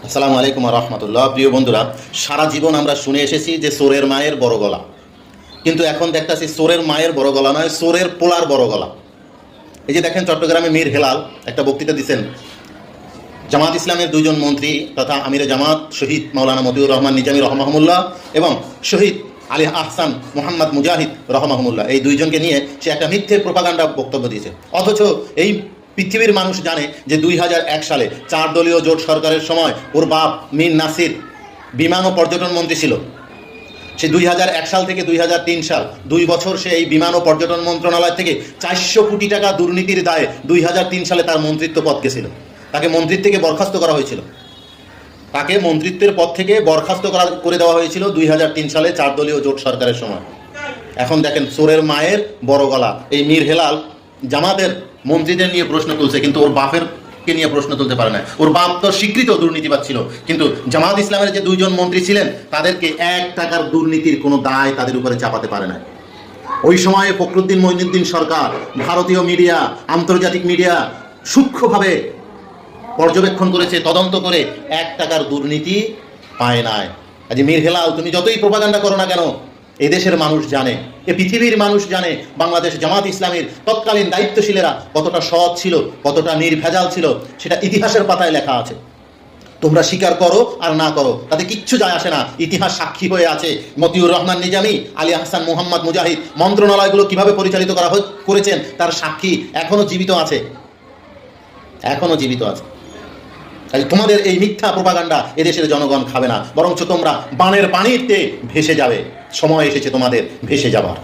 আসসালামু আলাইকুম রহমতুল্লাহ। প্রিয় বন্ধুরা, সারা জীবন আমরা শুনে এসেছি যে চোরের মায়ের বড় গলা, কিন্তু এখন দেখতেছি চোরের মায়ের বড় গলা নয়, চোরের পোলার বড় গলা। এই যে দেখেন, চট্টগ্রামে মীর হেলাল একটা বক্তৃতা দিচ্ছেন। জামাত ইসলামের দুইজন মন্ত্রী তথা আমিরে জামাত শহীদ মাওলানা মতিউর রহমান নিজামী রহমাহুল্লাহ এবং শহীদ আলী আহসান মোহাম্মদ মুজাহিদ রহমাহুল্লাহ, এই দুইজনকে নিয়ে সে একটা মিথ্যে প্রোপাগান্ডা বক্তব্য দিয়েছে। অথচ এই পৃথিবীর মানুষ জানে যে 2001 সালে 4 দলীয় জোট সরকারের সময় ওর বাপ মীর নাসির বিমান ও পর্যটন মন্ত্রী ছিল। সে 2001 সাল থেকে 2003 সাল 2 বছর সে এই বিমান ও পর্যটন মন্ত্রণালয় থেকে 400 কোটি টাকা দুর্নীতির দায়ে 2003 সালে তার মন্ত্রিত্ব পদ গেছিল। তাকে মন্ত্রিত্ব থেকে বরখাস্ত করা হয়েছিল। তাকে মন্ত্রিত্বের পদ থেকে বরখাস্ত করে দেওয়া হয়েছিল 2003 সালে 4 দলীয় জোট সরকারের সময়। এখন দেখেন, চোরের মায়ের বড় গলা। এই মীর হেলাল জামাতের মন্ত্রীদের নিয়ে প্রশ্ন তুলছে, কিন্তু ওর বাপের কে নিয়ে প্রশ্ন তুলতে পারে না। ওর বাপ তো স্বীকৃত দুর্নীতিবাদ ছিল, কিন্তু জামাত ইসলামের যে দুইজন মন্ত্রী ছিলেন তাদেরকে 1 টাকার দুর্নীতির কোনো দায় তাদের উপরে চাপাতে পারে না। ওই সময়ে ফখরুদ্দিন মঈনুদ্দিন সরকার, ভারতীয় মিডিয়া, আন্তর্জাতিক মিডিয়া সূক্ষ্মভাবে পর্যবেক্ষণ করেছে, তদন্ত করে 1 টাকার দুর্নীতি পায় নাই। আজ মীর হেলাল, তুমি যতই প্রোপাগান্ডা করো না কেন, এদেশের মানুষ জানে, এ পৃথিবীর মানুষ জানে বাংলাদেশ জামাত ইসলামের তৎকালীন দায়িত্বশীলেরা কতটা সৎ ছিল, কতটা নির্ভেজাল ছিল, সেটা ইতিহাসের পাতায় লেখা আছে। তোমরা স্বীকার করো আর না করো, তাতে কিচ্ছু যায় আসে না। ইতিহাস সাক্ষী হয়ে আছে। মতিউর রহমান নিজামী, আলী আহসান মোহাম্মদ মুজাহিদ মন্ত্রণালয়গুলো কিভাবে পরিচালিত করেছেন তার সাক্ষী এখনো জীবিত আছে, এখনো জীবিত আছে। তোমাদের এই মিথ্যা প্রোপাগান্ডা এদেশের জনগণ খাবে না, বরঞ্চ তোমরা বানের পানিতে ভেসে যাবে। সময় এসেছে তোমাদের ভেসে যাবার।